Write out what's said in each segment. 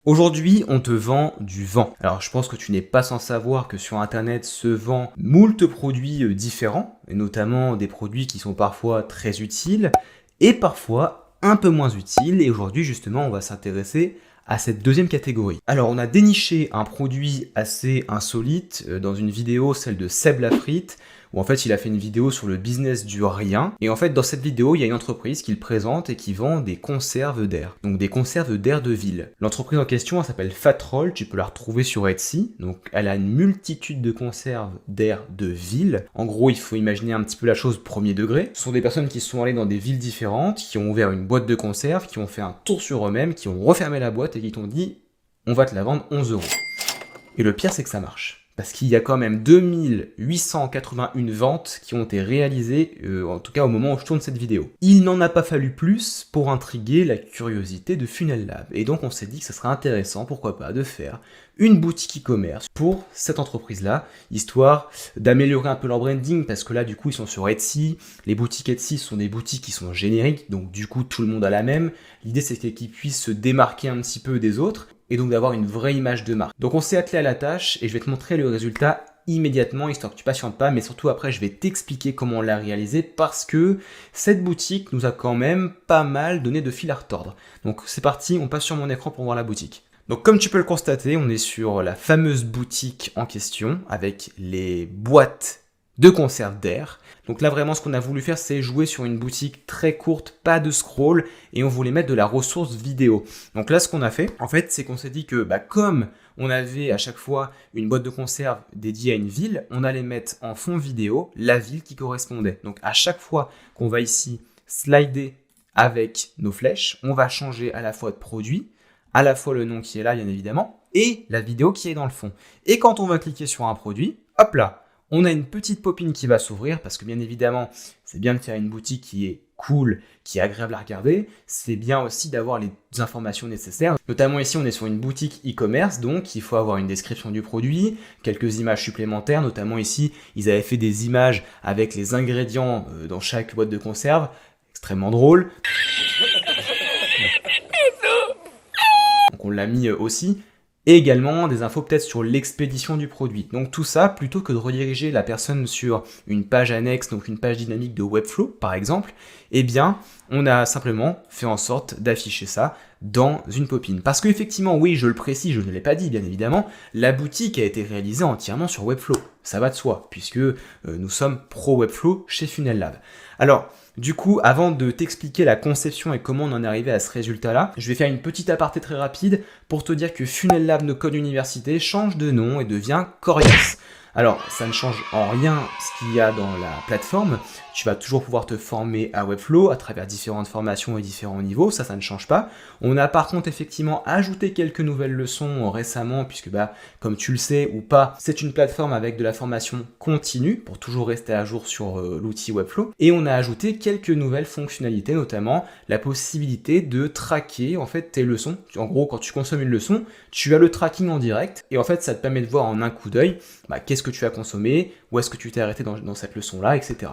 Aujourd'hui, on te vend du vent. Alors, je pense que tu n'es pas sans savoir que sur Internet se vend moult produits différents, et notamment des produits qui sont parfois très utiles et parfois un peu moins utiles. Et aujourd'hui, justement, on va s'intéresser à cette deuxième catégorie. Alors, on a déniché un produit assez insolite dans une vidéo, celle de Seb Lafrite, où en fait il a fait une vidéo sur le business du rien. Et en fait dans cette vidéo, il y a une entreprise qu'il présente et qui vend des conserves d'air. Donc des conserves d'air de ville. L'entreprise en question, elle s'appelle Fatroll, tu peux la retrouver sur Etsy. Donc elle a une multitude de conserves d'air de ville. En gros, il faut imaginer un petit peu la chose premier degré. Ce sont des personnes qui sont allées dans des villes différentes, qui ont ouvert une boîte de conserve, qui ont fait un tour sur eux-mêmes, qui ont refermé la boîte et qui t'ont dit « on va te la vendre 11 euros ». Et le pire, c'est que ça marche. Parce qu'il y a quand même 2881 ventes qui ont été réalisées, en tout cas au moment où je tourne cette vidéo. Il n'en a pas fallu plus pour intriguer la curiosité de Funnel Lab. Et donc on s'est dit que ce serait intéressant, pourquoi pas, de faire une boutique e-commerce pour cette entreprise-là, histoire d'améliorer un peu leur branding, parce que là du coup ils sont sur Etsy. Les boutiques Etsy sont des boutiques qui sont génériques, donc du coup tout le monde a la même. L'idée c'est qu'ils puissent se démarquer un petit peu des autres, et donc d'avoir une vraie image de marque. Donc on s'est attelé à la tâche et je vais te montrer le résultat immédiatement, histoire que tu patientes pas, mais surtout après je vais t'expliquer comment on l'a réalisé parce que cette boutique nous a quand même pas mal donné de fil à retordre. Donc c'est parti, on passe sur mon écran pour voir la boutique. Donc comme tu peux le constater, on est sur la fameuse boutique en question avec les boîtes de conserve d'air. Donc là vraiment ce qu'on a voulu faire c'est jouer sur une boutique très courte, pas de scroll, et on voulait mettre de la ressource vidéo. Donc là ce qu'on a fait en fait c'est qu'on s'est dit que comme on avait à chaque fois une boîte de conserve dédiée à une ville, on allait mettre en fond vidéo la ville qui correspondait. Donc à chaque fois qu'on va ici slider avec nos flèches, on va changer à la fois de produit, à la fois le nom qui est là bien évidemment, et la vidéo qui est dans le fond. Et quand on va cliquer sur un produit, hop là, on a une petite pop-in qui va s'ouvrir parce que bien évidemment, c'est bien de faire une boutique qui est cool, qui est agréable à regarder. C'est bien aussi d'avoir les informations nécessaires. Notamment ici, on est sur une boutique e-commerce, donc il faut avoir une description du produit, quelques images supplémentaires. Notamment ici, ils avaient fait des images avec les ingrédients dans chaque boîte de conserve. Extrêmement drôle. Donc on l'a mis aussi. Et également des infos peut-être sur l'expédition du produit. Donc tout ça, plutôt que de rediriger la personne sur une page annexe, donc une page dynamique de Webflow par exemple, eh bien on a simplement fait en sorte d'afficher ça dans une pop-in. Parce qu'effectivement, oui, je le précise, je ne l'ai pas dit bien évidemment, la boutique a été réalisée entièrement sur Webflow. Ça va de soi, puisque nous sommes pro Webflow chez Funnel Lab. Alors, du coup, avant de t'expliquer la conception et comment on en est arrivé à ce résultat-là, je vais faire une petite aparté très rapide pour te dire que Funnel Lab No Code Université change de nom et devient Corias. Alors, ça ne change en rien ce qu'il y a dans la plateforme. Tu vas toujours pouvoir te former à Webflow à travers différentes formations et différents niveaux, ça ne change pas. On a par contre effectivement ajouté quelques nouvelles leçons récemment, puisque comme tu le sais ou pas, c'est une plateforme avec de la formation continue pour toujours rester à jour sur l'outil Webflow. Et on a ajouté quelques nouvelles fonctionnalités, notamment la possibilité de traquer en fait tes leçons. En gros, quand tu consommes une leçon, tu as le tracking en direct et en fait ça te permet de voir en un coup d'œil qu'est-ce que tu as consommé, où est-ce que tu t'es arrêté dans cette leçon-là, etc.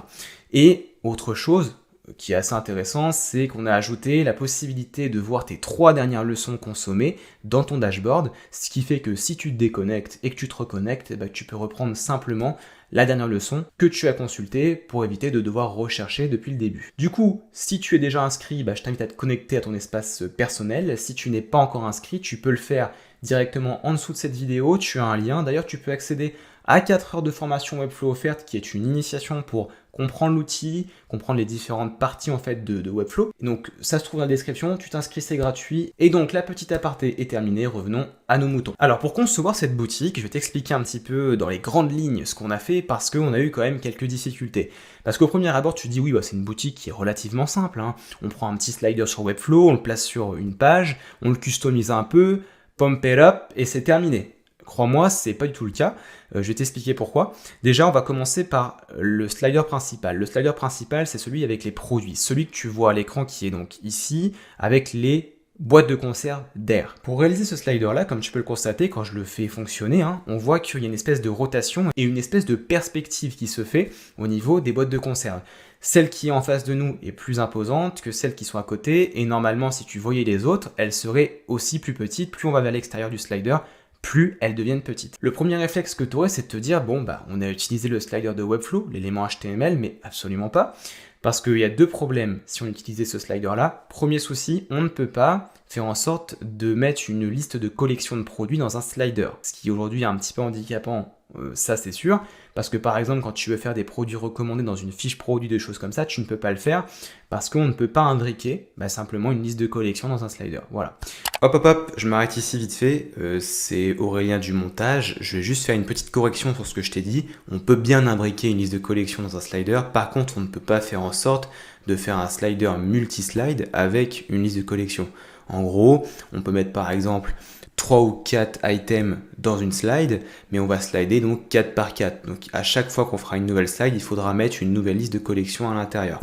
Et autre chose qui est assez intéressant, c'est qu'on a ajouté la possibilité de voir tes 3 dernières leçons consommées dans ton dashboard, ce qui fait que si tu te déconnectes et que tu te reconnectes, tu peux reprendre simplement la dernière leçon que tu as consultée pour éviter de devoir rechercher depuis le début. Du coup, si tu es déjà inscrit, je t'invite à te connecter à ton espace personnel. Si tu n'es pas encore inscrit, tu peux le faire directement en dessous de cette vidéo. Tu as un lien. D'ailleurs, tu peux accéder à 4 heures de formation Webflow offerte qui est une initiation pour comprendre l'outil, comprendre les différentes parties en fait de Webflow. Donc ça se trouve dans la description, tu t'inscris, c'est gratuit. Et donc la petite aparté est terminée, revenons à nos moutons. Alors pour concevoir cette boutique, je vais t'expliquer un petit peu dans les grandes lignes ce qu'on a fait parce qu'on a eu quand même quelques difficultés. Parce qu'au premier abord, tu te dis oui, c'est une boutique qui est relativement simple. On prend un petit slider sur Webflow, on le place sur une page, on le customise un peu, pump it up et c'est terminé. Crois-moi, c'est pas du tout le cas. Je vais t'expliquer pourquoi. Déjà, on va commencer par le slider principal. Le slider principal, c'est celui avec les produits. Celui que tu vois à l'écran qui est donc ici, avec les boîte de conserve d'air. Pour réaliser ce slider-là, comme tu peux le constater, quand je le fais fonctionner, on voit qu'il y a une espèce de rotation et une espèce de perspective qui se fait au niveau des boîtes de conserve. Celle qui est en face de nous est plus imposante que celles qui sont à côté, et normalement, si tu voyais les autres, elles seraient aussi plus petites. Plus on va vers l'extérieur du slider, plus elles deviennent petites. Le premier réflexe que tu aurais, c'est de te dire, bon, on a utilisé le slider de Webflow, l'élément HTML, mais absolument pas. Parce qu'il y a deux problèmes si on utilisait ce slider-là. Premier souci, on ne peut pas faire en sorte de mettre une liste de collection de produits dans un slider. Ce qui aujourd'hui est un petit peu handicapant, ça c'est sûr. Parce que par exemple, quand tu veux faire des produits recommandés dans une fiche produit, des choses comme ça, tu ne peux pas le faire parce qu'on ne peut pas imbriquer simplement une liste de collection dans un slider. Voilà. Hop, je m'arrête ici vite fait. C'est Aurélien du montage. Je vais juste faire une petite correction sur ce que je t'ai dit. On peut bien imbriquer une liste de collection dans un slider. Par contre, on ne peut pas faire en sorte de faire un slider multi-slide avec une liste de collection. En gros, on peut mettre par exemple 3 ou 4 items dans une slide, mais on va slider donc 4 par 4. Donc à chaque fois qu'on fera une nouvelle slide, il faudra mettre une nouvelle liste de collection à l'intérieur.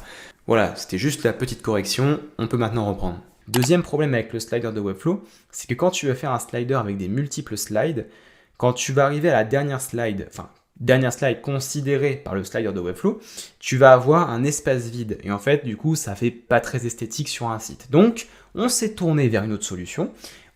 Voilà, c'était juste la petite correction, on peut maintenant reprendre. Deuxième problème avec le slider de Webflow, c'est que quand tu veux faire un slider avec des multiples slides, quand tu vas arriver à la dernière slide considérée par le slider de Webflow, tu vas avoir un espace vide. Et en fait, du coup, ça fait pas très esthétique sur un site. Donc, on s'est tourné vers une autre solution.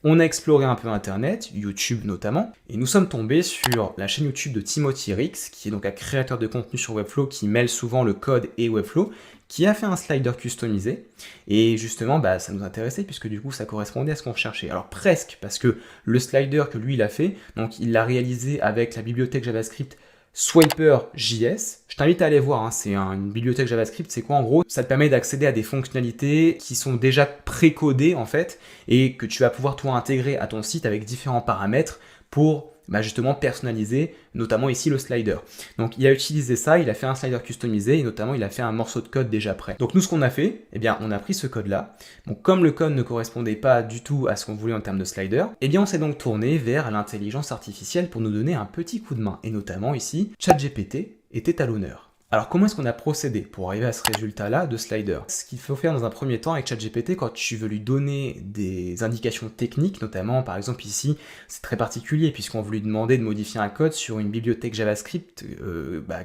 On a exploré un peu Internet, YouTube notamment, et nous sommes tombés sur la chaîne YouTube de Timothy Rix, qui est donc un créateur de contenu sur Webflow qui mêle souvent le code et Webflow, qui a fait un slider customisé. Et justement, ça nous intéressait puisque du coup, ça correspondait à ce qu'on recherchait. Alors presque, parce que le slider que lui, il a fait, donc il l'a réalisé avec la bibliothèque JavaScript Swiper.js. Je t'invite à aller voir, c'est une bibliothèque JavaScript. C'est quoi en gros? Ça te permet d'accéder à des fonctionnalités qui sont déjà précodées en fait et que tu vas pouvoir toi intégrer à ton site avec différents paramètres pour justement personnaliser, notamment ici le slider. Donc il a utilisé ça, il a fait un slider customisé et notamment il a fait un morceau de code déjà prêt. Donc nous ce qu'on a fait, on a pris ce code là. Donc comme le code ne correspondait pas du tout à ce qu'on voulait en termes de slider, on s'est donc tourné vers l'intelligence artificielle pour nous donner un petit coup de main. Et notamment ici, ChatGPT était à l'honneur. Alors comment est-ce qu'on a procédé pour arriver à ce résultat-là de slider? Ce qu'il faut faire dans un premier temps avec ChatGPT, quand tu veux lui donner des indications techniques, notamment par exemple ici, c'est très particulier puisqu'on veut lui demander de modifier un code sur une bibliothèque JavaScript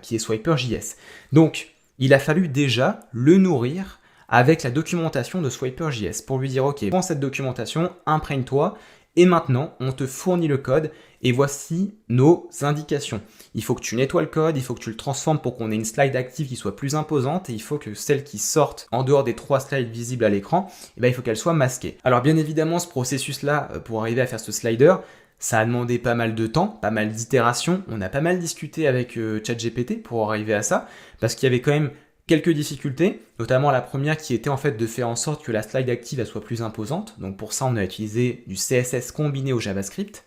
qui est Swiper.js. Donc il a fallu déjà le nourrir avec la documentation de Swiper.js pour lui dire ok, prends cette documentation, imprègne-toi, et maintenant on te fournit le code et voici nos indications. Il faut que tu nettoies le code, il faut que tu le transformes pour qu'on ait une slide active qui soit plus imposante et il faut que celle qui sorte en dehors des 3 slides visibles à l'écran, il faut qu'elle soit masquée. Alors bien évidemment, ce processus-là, pour arriver à faire ce slider, ça a demandé pas mal de temps, pas mal d'itérations. On a pas mal discuté avec ChatGPT pour arriver à ça, parce qu'il y avait quand même quelques difficultés, notamment la première qui était en fait de faire en sorte que la slide active elle soit plus imposante. Donc pour ça, on a utilisé du CSS combiné au JavaScript.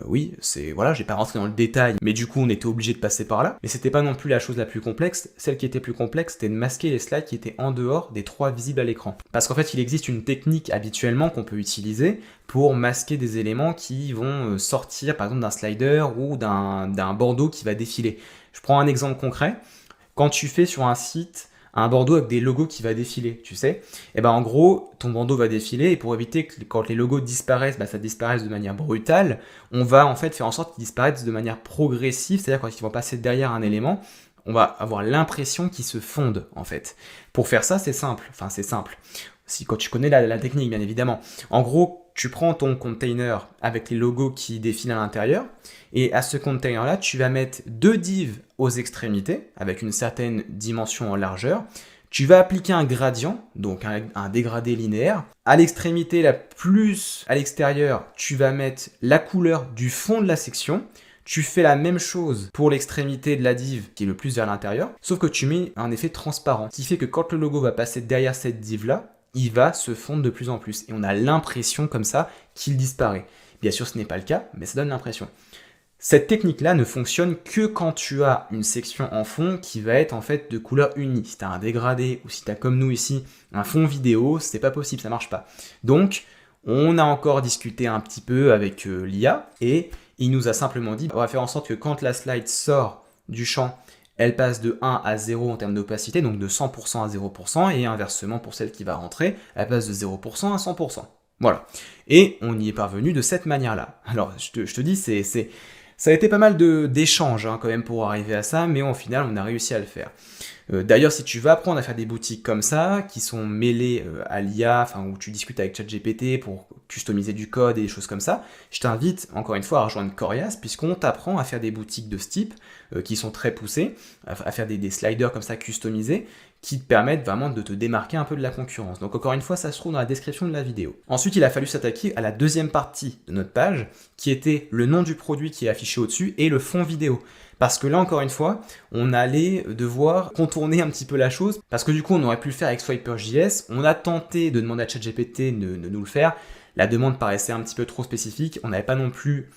Oui, je vais pas rentrer dans le détail, mais du coup on était obligé de passer par là. Mais c'était pas non plus la chose la plus complexe. Celle qui était plus complexe, c'était de masquer les slides qui étaient en dehors des 3 visibles à l'écran. Parce qu'en fait, il existe une technique habituellement qu'on peut utiliser pour masquer des éléments qui vont sortir par exemple d'un slider ou d'un bandeau qui va défiler. Je prends un exemple concret. Quand tu fais sur un site un bandeau avec des logos qui va défiler, tu sais, en gros, ton bandeau va défiler et pour éviter que quand les logos disparaissent, ça disparaisse de manière brutale, on va en fait faire en sorte qu'ils disparaissent de manière progressive, c'est-à-dire quand ils vont passer derrière un élément, on va avoir l'impression qu'ils se fondent en fait. Pour faire ça, c'est simple. Si quand tu connais la technique, bien évidemment. En gros, tu prends ton container avec les logos qui défilent à l'intérieur et à ce container-là, tu vas mettre 2 divs aux extrémités avec une certaine dimension en largeur. Tu vas appliquer un gradient, donc un dégradé linéaire. À l'extrémité la plus à l'extérieur, tu vas mettre la couleur du fond de la section. Tu fais la même chose pour l'extrémité de la div qui est le plus vers l'intérieur, sauf que tu mets un effet transparent qui fait que quand le logo va passer derrière cette div-là, il va se fondre de plus en plus. Et on a l'impression comme ça qu'il disparaît. Bien sûr, ce n'est pas le cas, mais ça donne l'impression. Cette technique-là ne fonctionne que quand tu as une section en fond qui va être en fait de couleur unie. Si tu as un dégradé ou si tu as comme nous ici un fond vidéo, c'est pas possible, ça marche pas. Donc, on a encore discuté un petit peu avec l'IA et il nous a simplement dit on va faire en sorte que quand la slide sort du champ, elle passe de 1 à 0 en termes d'opacité, donc de 100% à 0%, et inversement pour celle qui va rentrer, elle passe de 0% à 100%. Voilà. Et on y est parvenu de cette manière-là. Alors, je te dis, ça a été pas mal d'échanges quand même pour arriver à ça, mais au final, on a réussi à le faire. D'ailleurs, si tu veux apprendre à faire des boutiques comme ça, qui sont mêlées à l'IA, enfin où tu discutes avec ChatGPT pour customiser du code et des choses comme ça, je t'invite encore une fois à rejoindre Corias, puisqu'on t'apprend à faire des boutiques de ce type, qui sont très poussées, à faire des sliders comme ça customisés, qui te permettent vraiment de te démarquer un peu de la concurrence. Donc encore une fois, ça se trouve dans la description de la vidéo. Ensuite, il a fallu s'attaquer à la deuxième partie de notre page, qui était le nom du produit qui est affiché au-dessus et le fond vidéo. Parce que là, encore une fois, on allait devoir contourner un petit peu la chose, parce que du coup, on aurait pu le faire avec Swiper.js. On a tenté de demander à ChatGPT de nous le faire. La demande paraissait un petit peu trop spécifique. On n'avait pas non plus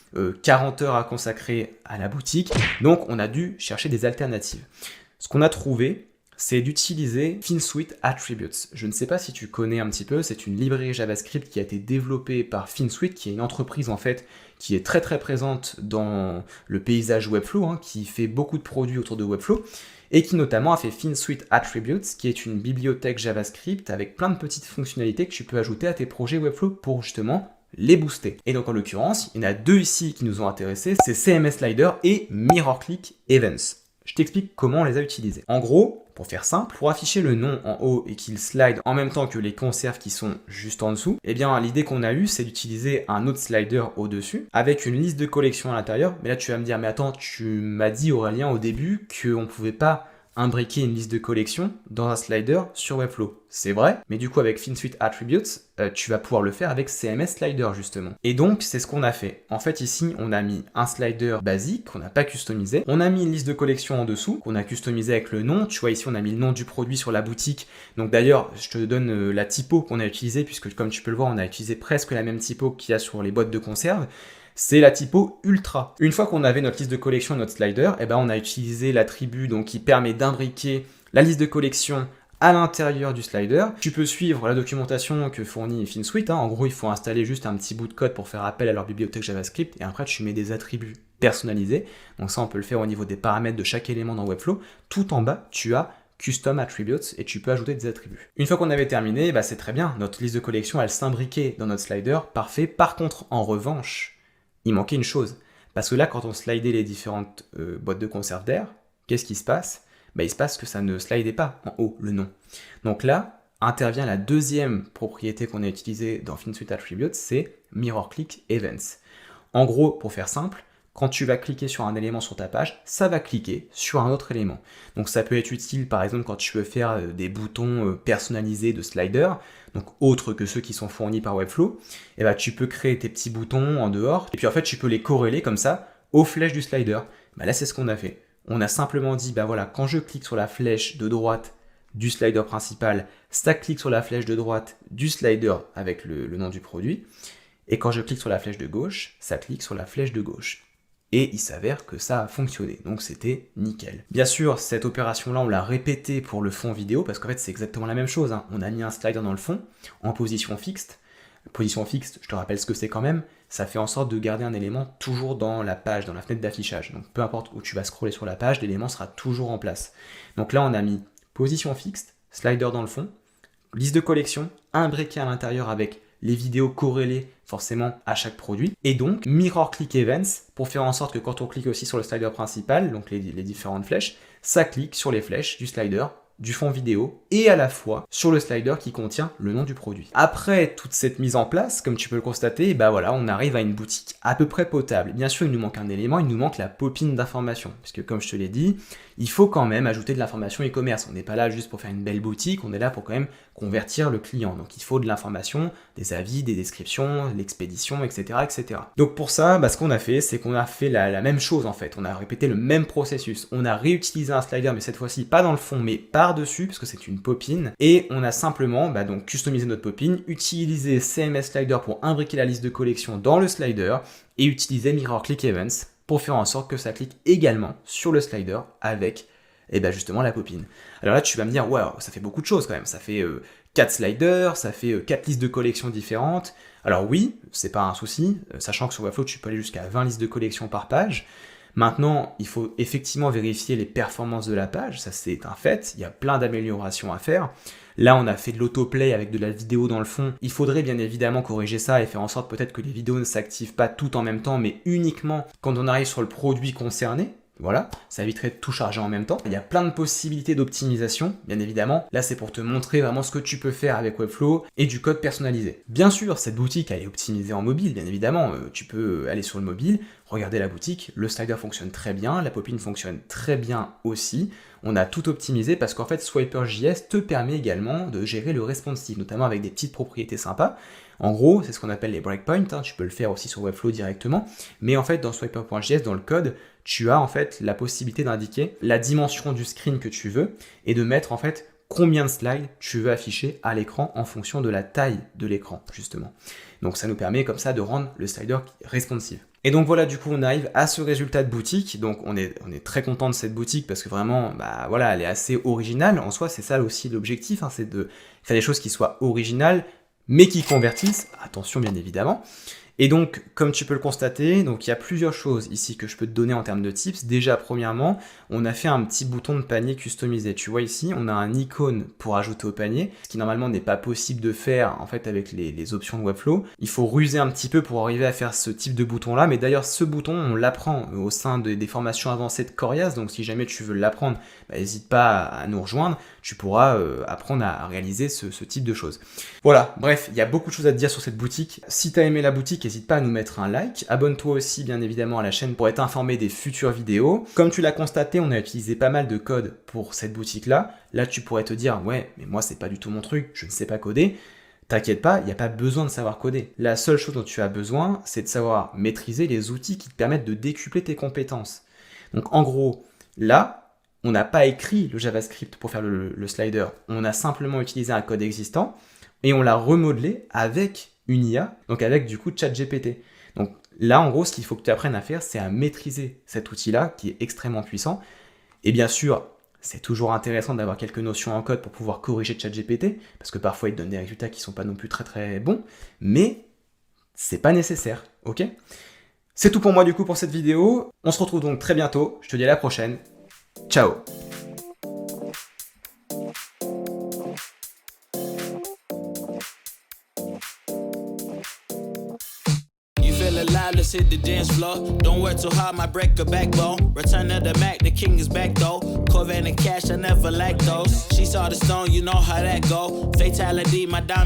40 heures à consacrer à la boutique. Donc, on a dû chercher des alternatives. Ce qu'on a trouvé, c'est d'utiliser FinSuite Attributes. Je ne sais pas si tu connais un petit peu, c'est une librairie JavaScript qui a été développée par FinSuite, qui est une entreprise en fait qui est très très présente dans le paysage Webflow, qui fait beaucoup de produits autour de Webflow, et qui notamment a fait FinSuite Attributes, qui est une bibliothèque JavaScript avec plein de petites fonctionnalités que tu peux ajouter à tes projets Webflow pour justement les booster. Et donc en l'occurrence, il y en a deux ici qui nous ont intéressés, c'est CMS Slider et MirrorClick Events. Je t'explique comment on les a utilisés. En gros, pour faire simple, pour afficher le nom en haut et qu'il slide en même temps que les conserves qui sont juste en dessous, eh bien l'idée qu'on a eue, c'est d'utiliser un autre slider au-dessus avec une liste de collections à l'intérieur. Mais là tu vas me dire, mais attends, tu m'as dit Aurélien au début qu'on ne pouvait pas imbriquer une liste de collections dans un slider sur Webflow. C'est vrai, mais du coup avec FinSuite Attributes, tu vas pouvoir le faire avec CMS Slider justement. Et donc c'est ce qu'on a fait. En fait ici on a mis un slider basique qu'on n'a pas customisé. On a mis une liste de collections en dessous qu'on a customisé avec le nom. Tu vois ici on a mis le nom du produit sur la boutique. Donc d'ailleurs je te donne la typo qu'on a utilisée puisque comme tu peux le voir on a utilisé presque la même typo qu'il y a sur les boîtes de conserve. C'est la typo Ultra. Une fois qu'on avait notre liste de collection, notre slider, eh ben on a utilisé l'attribut donc qui permet d'imbriquer la liste de collection à l'intérieur du slider. Tu peux suivre la documentation que fournit FinSuite. En gros, il faut installer juste un petit bout de code pour faire appel à leur bibliothèque JavaScript et après tu mets des attributs personnalisés. Donc ça, on peut le faire au niveau des paramètres de chaque élément dans Webflow. Tout en bas, tu as Custom Attributes et tu peux ajouter des attributs. Une fois qu'on avait terminé, c'est très bien. Notre liste de collection, elle s'imbriquait dans notre slider. Parfait. Par contre, en revanche, il manquait une chose. Parce que là, quand on slidait les différentes boîtes de conserve d'air, qu'est-ce qui se passe ? Il se passe que ça ne slidait pas en haut, le nom. Donc là, intervient la deuxième propriété qu'on a utilisée dans FinSuite Attributes, c'est MirrorClick Events. En gros, pour faire simple, quand tu vas cliquer sur un élément sur ta page, ça va cliquer sur un autre élément. Donc ça peut être utile par exemple quand tu veux faire des boutons personnalisés de slider, donc autres que ceux qui sont fournis par Webflow, et tu peux créer tes petits boutons en dehors, et puis en fait tu peux les corréler comme ça aux flèches du slider. Là c'est ce qu'on a fait. On a simplement dit, voilà, quand je clique sur la flèche de droite du slider principal, ça clique sur la flèche de droite du slider avec le nom du produit, et quand je clique sur la flèche de gauche, ça clique sur la flèche de gauche. Et il s'avère que ça a fonctionné, donc c'était nickel. Bien sûr, cette opération-là, on l'a répétée pour le fond vidéo, parce qu'en fait, c'est exactement la même chose. On a mis un slider dans le fond, en position fixe. Position fixe, je te rappelle ce que c'est quand même, ça fait en sorte de garder un élément toujours dans la page, dans la fenêtre d'affichage. Donc peu importe où tu vas scroller sur la page, l'élément sera toujours en place. Donc là, on a mis position fixe, slider dans le fond, liste de collection, imbriqué à l'intérieur avec les vidéos corrélées forcément à chaque produit, et donc MirrorClick Events pour faire en sorte que quand on clique aussi sur le slider principal, donc les différentes flèches, ça clique sur les flèches du slider, du fond vidéo, et à la fois sur le slider qui contient le nom du produit. Après toute cette mise en place, comme tu peux le constater, on arrive à une boutique à peu près potable. Bien sûr, il nous manque un élément, il nous manque la popine d'information, puisque comme je te l'ai dit, il faut quand même ajouter de l'information e-commerce. On n'est pas là juste pour faire une belle boutique, on est là pour quand même convertir le client. Donc il faut de l'information, des avis, des descriptions, l'expédition, etc., etc. Donc pour ça, ce qu'on a fait, c'est qu'on a fait la même chose en fait. On a répété le même processus. On a réutilisé un slider, mais cette fois-ci pas dans le fond, mais par-dessus, parce que c'est une popine. Et on a simplement donc customisé notre popine, utilisé CMS Slider pour imbriquer la liste de collection dans le slider et utiliser MirrorClick Events pour faire en sorte que ça clique également sur le slider avec justement la popine. Alors là, tu vas me dire, waouh, ça fait beaucoup de choses quand même. Ça fait 4 sliders, ça fait 4 listes de collections différentes. Alors oui, c'est pas un souci, sachant que sur Webflow, tu peux aller jusqu'à 20 listes de collections par page. Maintenant, il faut effectivement vérifier les performances de la page, ça c'est un fait, il y a plein d'améliorations à faire. Là, on a fait de l'autoplay avec de la vidéo dans le fond. Il faudrait bien évidemment corriger ça et faire en sorte peut-être que les vidéos ne s'activent pas toutes en même temps, mais uniquement quand on arrive sur le produit concerné. Voilà, ça éviterait de tout charger en même temps. Il y a plein de possibilités d'optimisation, bien évidemment. Là, c'est pour te montrer vraiment ce que tu peux faire avec Webflow et du code personnalisé. Bien sûr, cette boutique, elle est optimisée en mobile, bien évidemment. Tu peux aller sur le mobile, regarder la boutique, le slider fonctionne très bien, la pop-in fonctionne très bien aussi. On a tout optimisé parce qu'en fait, Swiper.js te permet également de gérer le responsive, notamment avec des petites propriétés sympas. En gros, c'est ce qu'on appelle les breakpoints, tu peux le faire aussi sur Webflow directement, mais en fait, dans Swiper.js, dans le code, tu as en fait la possibilité d'indiquer la dimension du screen que tu veux et de mettre en fait combien de slides tu veux afficher à l'écran en fonction de la taille de l'écran, justement. Donc ça nous permet comme ça de rendre le slider responsive. Et donc voilà, du coup, on arrive à ce résultat de boutique. Donc on est très content de cette boutique parce que vraiment, bah voilà, elle est assez originale. En soi, c'est ça aussi l'objectif, c'est de faire des choses qui soient originales, mais qui convertissent. Attention, bien évidemment. Et donc, comme tu peux le constater, donc il y a plusieurs choses ici que je peux te donner en termes de tips. Déjà, premièrement, on a fait un petit bouton de panier customisé. Tu vois ici, on a un icône pour ajouter au panier, ce qui normalement n'est pas possible de faire en fait avec les options de Webflow. Il faut ruser un petit peu pour arriver à faire ce type de bouton-là. Mais d'ailleurs, ce bouton, on l'apprend au sein des formations avancées de Corias. Donc, si jamais tu veux l'apprendre, n'hésite pas à nous rejoindre. Tu pourras apprendre à réaliser ce type de choses. Voilà, bref, il y a beaucoup de choses à te dire sur cette boutique. Si tu as aimé la boutique, n'hésite pas à nous mettre un like. Abonne-toi aussi, bien évidemment, à la chaîne pour être informé des futures vidéos. Comme tu l'as constaté, on a utilisé pas mal de code pour cette boutique-là. Là, tu pourrais te dire, ouais, mais moi, c'est pas du tout mon truc, je ne sais pas coder. T'inquiète pas, il n'y a pas besoin de savoir coder. La seule chose dont tu as besoin, c'est de savoir maîtriser les outils qui te permettent de décupler tes compétences. Donc, en gros, là, on n'a pas écrit le JavaScript pour faire le slider. On a simplement utilisé un code existant et on l'a remodelé avec une IA, donc avec du coup ChatGPT. Donc là, en gros, ce qu'il faut que tu apprennes à faire, c'est à maîtriser cet outil-là qui est extrêmement puissant. Et bien sûr, c'est toujours intéressant d'avoir quelques notions en code pour pouvoir corriger ChatGPT, parce que parfois, il te donne des résultats qui ne sont pas non plus très très bons, mais c'est pas nécessaire, ok ? C'est tout pour moi du coup pour cette vidéo. On se retrouve donc très bientôt. Je te dis à la prochaine. Ciao. Alive, let's hit the dance floor. Don't work too hard, might break a backbone. Return of the Mac, the king is back though. Corvette and cash, I never lack those. She saw the stone, you know how that go. Fatality, my diamond.